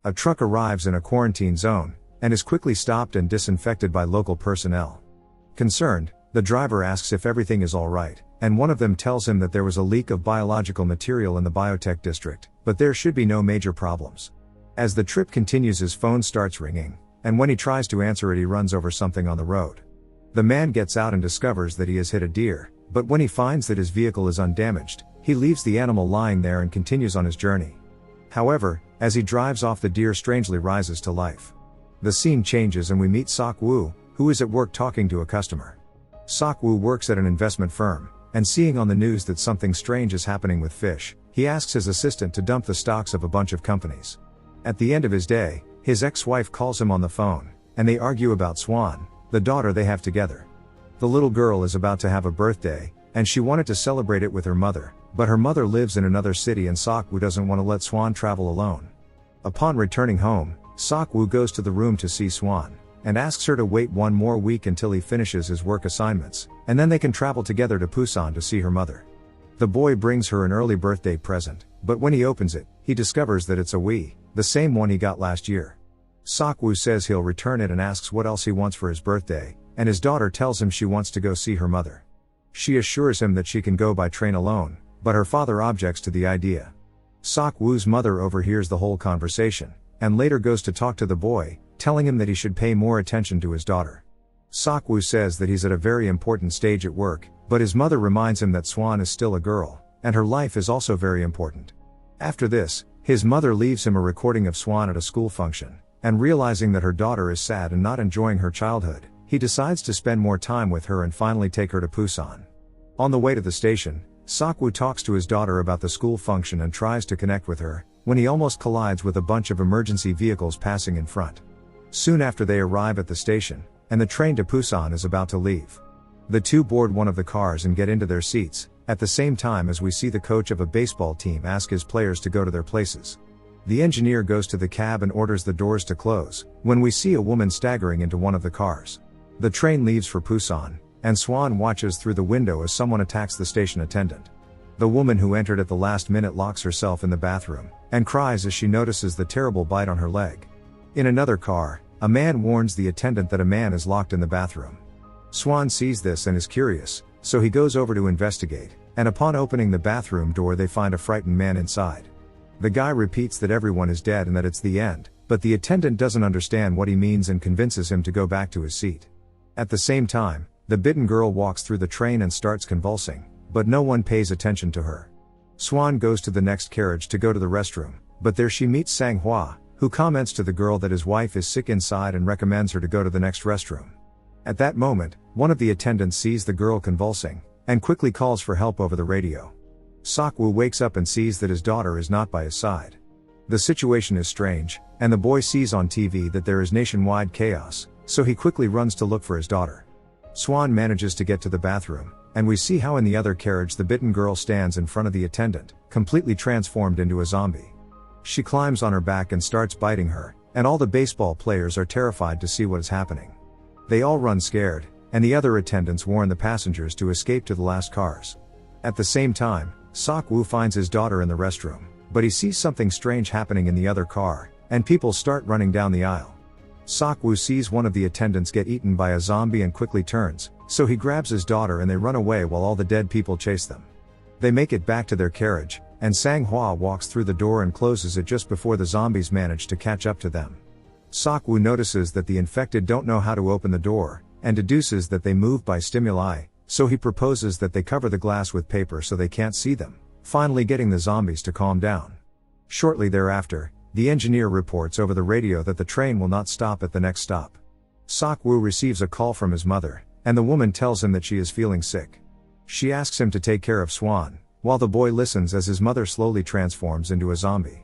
A truck arrives in a quarantine zone, and is quickly stopped and disinfected by local personnel. Concerned, the driver asks if everything is alright, and one of them tells him that there was a leak of biological material in the biotech district, but there should be no major problems. As the trip continues, his phone starts ringing, and when he tries to answer it, he runs over something on the road. The man gets out and discovers that he has hit a deer, but when he finds that his vehicle is undamaged, he leaves the animal lying there and continues on his journey. However, as he drives off, the deer strangely rises to life. The scene changes and we meet Sok Woo, who is at work talking to a customer. Sok Woo works at an investment firm, and seeing on the news that something strange is happening with fish, he asks his assistant to dump the stocks of a bunch of companies. At the end of his day, his ex-wife calls him on the phone, and they argue about Swan, the daughter they have together. The little girl is about to have a birthday, and she wanted to celebrate it with her mother, but her mother lives in another city and Sok Woo doesn't want to let Swan travel alone. Upon returning home, Sok Woo goes to the room to see Swan, and asks her to wait one more week until he finishes his work assignments, and then they can travel together to Busan to see her mother. The boy brings her an early birthday present, but when he opens it, he discovers that it's a Wii, the same one he got last year. Sok Woo says he'll return it and asks what else he wants for his birthday, and his daughter tells him she wants to go see her mother. She assures him that she can go by train alone, but her father objects to the idea. Sok Woo's mother overhears the whole conversation, and later goes to talk to the boy, telling him that he should pay more attention to his daughter. Sok Woo says that he's at a very important stage at work, but his mother reminds him that Swan is still a girl, and her life is also very important. After this, his mother leaves him a recording of Swan at a school function, and realizing that her daughter is sad and not enjoying her childhood, he decides to spend more time with her and finally take her to Busan. On the way to the station, Sok Woo talks to his daughter about the school function and tries to connect with her, when he almost collides with a bunch of emergency vehicles passing in front. Soon after, they arrive at the station, and the train to Busan is about to leave. The two board one of the cars and get into their seats, at the same time as we see the coach of a baseball team ask his players to go to their places. The engineer goes to the cab and orders the doors to close, when we see a woman staggering into one of the cars. The train leaves for Busan, and Swan watches through the window as someone attacks the station attendant. The woman who entered at the last minute locks herself in the bathroom, and cries as she notices the terrible bite on her leg. In another car, a man warns the attendant that a man is locked in the bathroom. Swan sees this and is curious, so he goes over to investigate, and upon opening the bathroom door they find a frightened man inside. The guy repeats that everyone is dead and that it's the end, but the attendant doesn't understand what he means and convinces him to go back to his seat. At the same time, the bitten girl walks through the train and starts convulsing, but no one pays attention to her. Swan goes to the next carriage to go to the restroom, but there she meets Sang Hwa, who comments to the girl that his wife is sick inside and recommends her to go to the next restroom. At that moment, one of the attendants sees the girl convulsing, and quickly calls for help over the radio. Sok Woo wakes up and sees that his daughter is not by his side. The situation is strange, and the boy sees on TV that there is nationwide chaos, so he quickly runs to look for his daughter. Swan manages to get to the bathroom, and we see how in the other carriage the bitten girl stands in front of the attendant, completely transformed into a zombie. She climbs on her back and starts biting her, and all the baseball players are terrified to see what is happening. They all run scared, and the other attendants warn the passengers to escape to the last cars. At the same time, Sok Woo finds his daughter in the restroom, but he sees something strange happening in the other car, and people start running down the aisle. Sok Woo sees one of the attendants get eaten by a zombie and quickly turns, so he grabs his daughter and they run away while all the dead people chase them. They make it back to their carriage, and Sang Hwa walks through the door and closes it just before the zombies manage to catch up to them. Sok Woo notices that the infected don't know how to open the door, and deduces that they move by stimuli, so he proposes that they cover the glass with paper so they can't see them, finally getting the zombies to calm down. Shortly thereafter, the engineer reports over the radio that the train will not stop at the next stop. Sok Woo receives a call from his mother, and the woman tells him that she is feeling sick. She asks him to take care of Swan, while the boy listens as his mother slowly transforms into a zombie.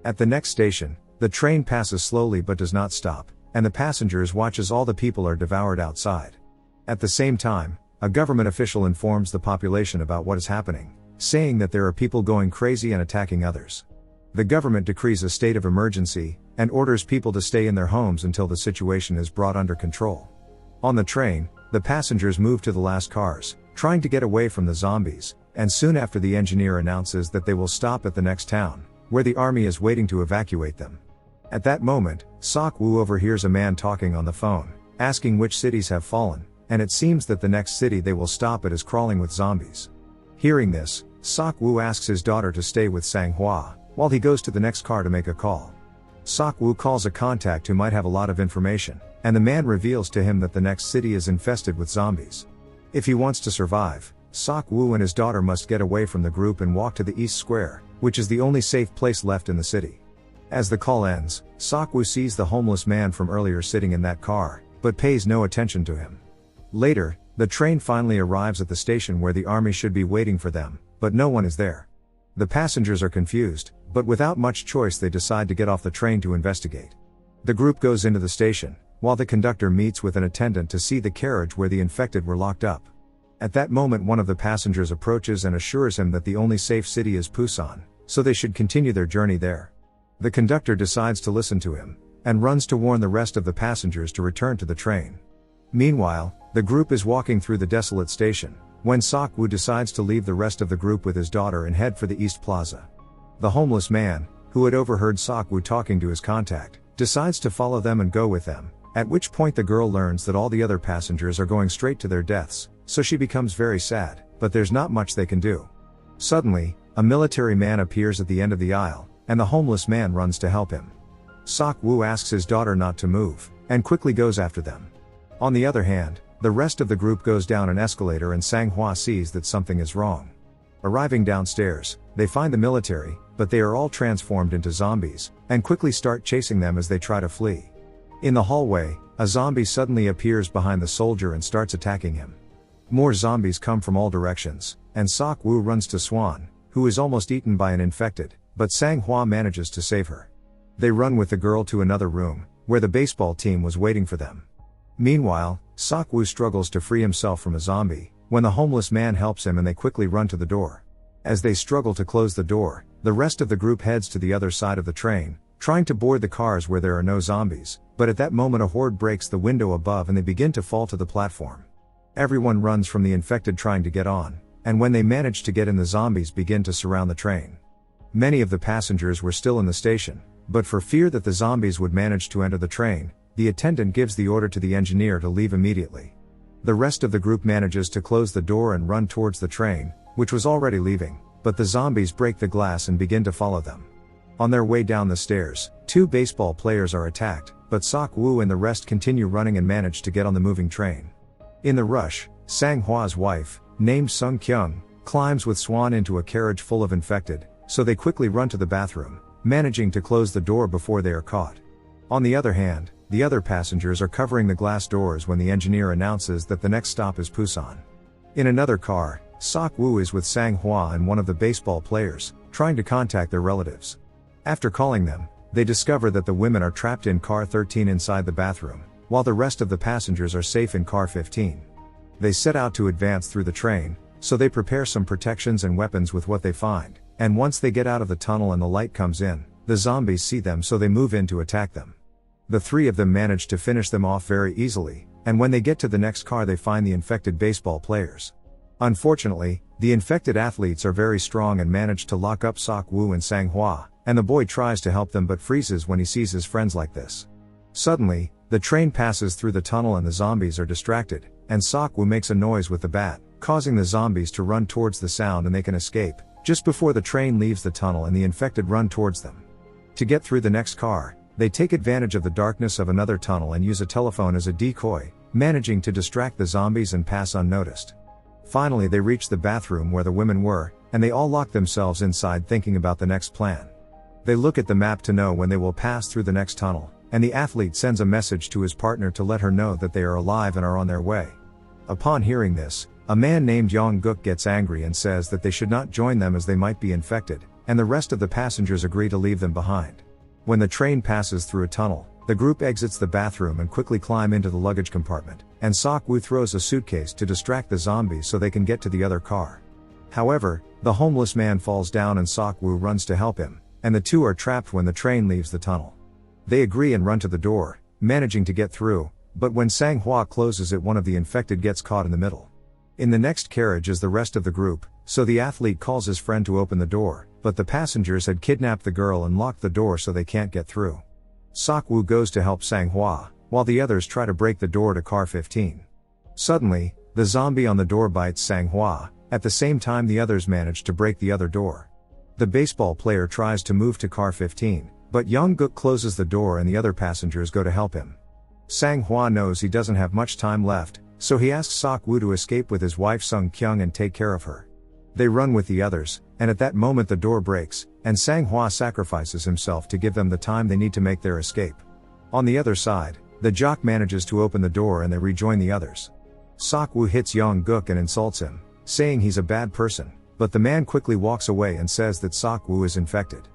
At the next station, the train passes slowly but does not stop, and the passengers watch as all the people are devoured outside. At the same time, a government official informs the population about what is happening, saying that there are people going crazy and attacking others. The government decrees a state of emergency, and orders people to stay in their homes until the situation is brought under control. On the train, the passengers move to the last cars, trying to get away from the zombies, and soon after the engineer announces that they will stop at the next town, where the army is waiting to evacuate them. At that moment, Sok Woo overhears a man talking on the phone, asking which cities have fallen, and it seems that the next city they will stop at is crawling with zombies. Hearing this, Sok Woo asks his daughter to stay with Sang-hwa, while he goes to the next car to make a call. Sok Woo calls a contact who might have a lot of information, and the man reveals to him that the next city is infested with zombies. If he wants to survive, Sok Woo and his daughter must get away from the group and walk to the East Square, which is the only safe place left in the city. As the call ends, Sok Woo sees the homeless man from earlier sitting in that car, but pays no attention to him. Later, the train finally arrives at the station where the army should be waiting for them, but no one is there. The passengers are confused, but without much choice they decide to get off the train to investigate. The group goes into the station, while the conductor meets with an attendant to see the carriage where the infected were locked up. At that moment one of the passengers approaches and assures him that the only safe city is Busan, so they should continue their journey there. The conductor decides to listen to him, and runs to warn the rest of the passengers to return to the train. Meanwhile, the group is walking through the desolate station, when Sok Woo decides to leave the rest of the group with his daughter and head for the East Plaza. The homeless man, who had overheard Sok Woo talking to his contact, decides to follow them and go with them, at which point the girl learns that all the other passengers are going straight to their deaths, so she becomes very sad, but there's not much they can do. Suddenly, a military man appears at the end of the aisle, and the homeless man runs to help him. Sok Woo asks his daughter not to move, and quickly goes after them. On the other hand, the rest of the group goes down an escalator and Sang-hwa sees that something is wrong. Arriving downstairs, they find the military, but they are all transformed into zombies, and quickly start chasing them as they try to flee. In the hallway, a zombie suddenly appears behind the soldier and starts attacking him. More zombies come from all directions, and Sok Woo runs to Swan, who is almost eaten by an infected, but Sang-hwa manages to save her. They run with the girl to another room, where the baseball team was waiting for them. Meanwhile, Sok Woo struggles to free himself from a zombie, when the homeless man helps him and they quickly run to the door. As they struggle to close the door, the rest of the group heads to the other side of the train, trying to board the cars where there are no zombies, but at that moment a horde breaks the window above and they begin to fall to the platform. Everyone runs from the infected trying to get on, and when they manage to get in the zombies begin to surround the train. Many of the passengers were still in the station, but for fear that the zombies would manage to enter the train, the attendant gives the order to the engineer to leave immediately. The rest of the group manages to close the door and run towards the train, which was already leaving, but the zombies break the glass and begin to follow them. On their way down the stairs, 2 baseball players are attacked, but Sok Woo and the rest continue running and manage to get on the moving train. In the rush, Sang-hwa's wife, named Sung Kyung, climbs with Swan into a carriage full of infected, so they quickly run to the bathroom, managing to close the door before they are caught. On the other hand, the other passengers are covering the glass doors when the engineer announces that the next stop is Busan. In another car, Sok Woo is with Sang-hwa and one of the baseball players, trying to contact their relatives. After calling them, they discover that the women are trapped in car 13 inside the bathroom, while the rest of the passengers are safe in car 15. They set out to advance through the train, so they prepare some protections and weapons with what they find, and once they get out of the tunnel and the light comes in, the zombies see them so they move in to attack them. The 3 of them manage to finish them off very easily, and when they get to the next car they find the infected baseball players. Unfortunately, the infected athletes are very strong and manage to lock up Sok Woo and Sang-hwa, and the boy tries to help them but freezes when he sees his friends like this. Suddenly, the train passes through the tunnel and the zombies are distracted, and Sok Woo makes a noise with the bat, causing the zombies to run towards the sound and they can escape, just before the train leaves the tunnel and the infected run towards them. To get through the next car, they take advantage of the darkness of another tunnel and use a telephone as a decoy, managing to distract the zombies and pass unnoticed. Finally they reach the bathroom where the women were, and they all lock themselves inside thinking about the next plan. They look at the map to know when they will pass through the next tunnel, and the athlete sends a message to his partner to let her know that they are alive and are on their way. Upon hearing this, a man named Yong-guk gets angry and says that they should not join them as they might be infected, and the rest of the passengers agree to leave them behind. When the train passes through a tunnel, the group exits the bathroom and quickly climb into the luggage compartment, and Sok Woo throws a suitcase to distract the zombies so they can get to the other car. However, the homeless man falls down and Sok Woo runs to help him, and the 2 are trapped when the train leaves the tunnel. They agree and run to the door, managing to get through, but when Sang-hwa closes it, one of the infected gets caught in the middle. In the next carriage is the rest of the group, so the athlete calls his friend to open the door, but the passengers had kidnapped the girl and locked the door so they can't get through. Sok-woo goes to help Sang-hwa, while the others try to break the door to car 15. Suddenly, the zombie on the door bites Sang-hwa, at the same time the others manage to break the other door. The baseball player tries to move to car 15, but Young-guk closes the door and the other passengers go to help him. Sang-hwa knows he doesn't have much time left, so he asks Sok-woo to escape with his wife Sung-kyung and take care of her. They run with the others, and at that moment the door breaks, and Sang-hwa sacrifices himself to give them the time they need to make their escape. On the other side, the jock manages to open the door and they rejoin the others. Sok-woo hits Young-guk and insults him, saying he's a bad person, but the man quickly walks away and says that Sok-woo is infected.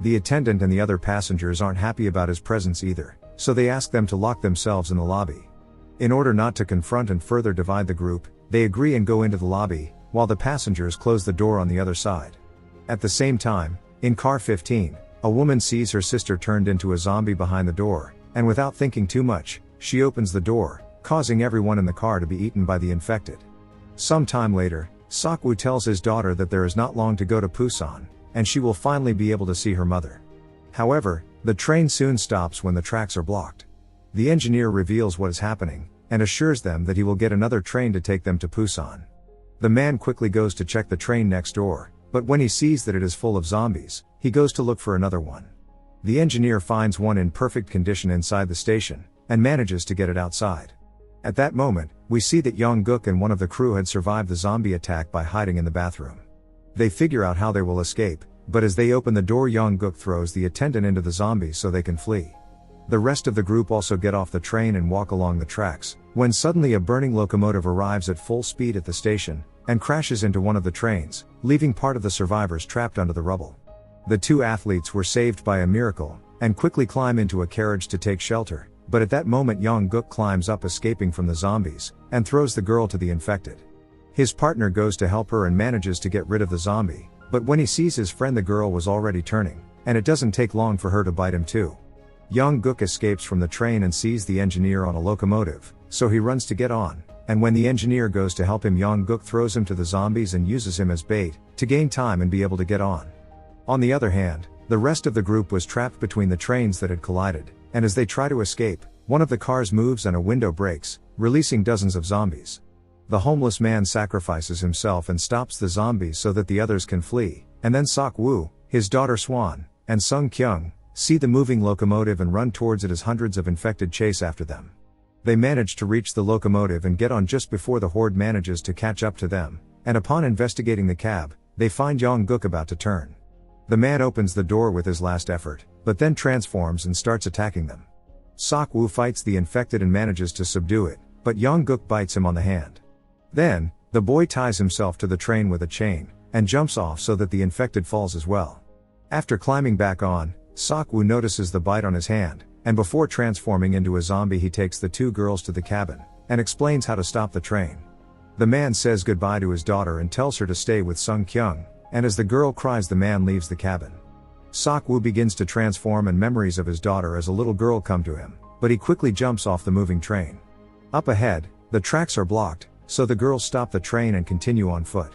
The attendant and the other passengers aren't happy about his presence either, so they ask them to lock themselves in the lobby. In order not to confront and further divide the group, they agree and go into the lobby, while the passengers close the door on the other side. At the same time, in car 15, a woman sees her sister turned into a zombie behind the door, and without thinking too much, she opens the door, causing everyone in the car to be eaten by the infected. Some time later, Sok-woo tells his daughter that there is not long to go to Busan, and she will finally be able to see her mother. However, the train soon stops when the tracks are blocked. The engineer reveals what is happening, and assures them that he will get another train to take them to Busan. The man quickly goes to check the train next door, but when he sees that it is full of zombies, he goes to look for another one. The engineer finds one in perfect condition inside the station, and manages to get it outside. At that moment, we see that Young-guk and one of the crew had survived the zombie attack by hiding in the bathroom. They figure out how they will escape, but as they open the door Young-guk throws the attendant into the zombies so they can flee. The rest of the group also get off the train and walk along the tracks, when suddenly a burning locomotive arrives at full speed at the station, and crashes into one of the trains, leaving part of the survivors trapped under the rubble. The two athletes were saved by a miracle, and quickly climb into a carriage to take shelter, but at that moment Young-guk climbs up escaping from the zombies, and throws the girl to the infected. His partner goes to help her and manages to get rid of the zombie, but when he sees his friend the girl was already turning, and it doesn't take long for her to bite him too. Young-guk escapes from the train and sees the engineer on a locomotive, so he runs to get on, and when the engineer goes to help him Young-guk throws him to the zombies and uses him as bait, to gain time and be able to get on. On the other hand, the rest of the group was trapped between the trains that had collided, and as they try to escape, one of the cars moves and a window breaks, releasing dozens of zombies. The homeless man sacrifices himself and stops the zombies so that the others can flee, and then Sok-woo, his daughter Swan, and Sung-kyung, see the moving locomotive and run towards it as hundreds of infected chase after them. They manage to reach the locomotive and get on just before the horde manages to catch up to them, and upon investigating the cab, they find Young-guk about to turn. The man opens the door with his last effort, but then transforms and starts attacking them. Sok-woo fights the infected and manages to subdue it, but Young-guk bites him on the hand. Then, the boy ties himself to the train with a chain, and jumps off so that the infected falls as well. After climbing back on, Sok-woo notices the bite on his hand, and before transforming into a zombie he takes the two girls to the cabin, and explains how to stop the train. The man says goodbye to his daughter and tells her to stay with Sung-kyung, and as the girl cries the man leaves the cabin. Sok-woo begins to transform and memories of his daughter as a little girl come to him, but he quickly jumps off the moving train. Up ahead, the tracks are blocked, so the girls stop the train and continue on foot.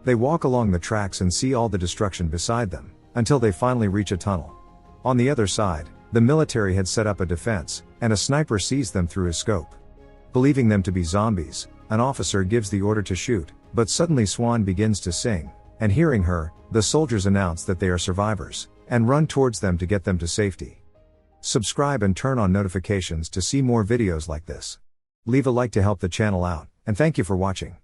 They walk along the tracks and see all the destruction beside them, until they finally reach a tunnel. On the other side, the military had set up a defense, and a sniper sees them through his scope. Believing them to be zombies, an officer gives the order to shoot, but suddenly Swan begins to sing, and hearing her, the soldiers announce that they are survivors, and run towards them to get them to safety. Subscribe and turn on notifications to see more videos like this. Leave a like to help the channel out, and thank you for watching.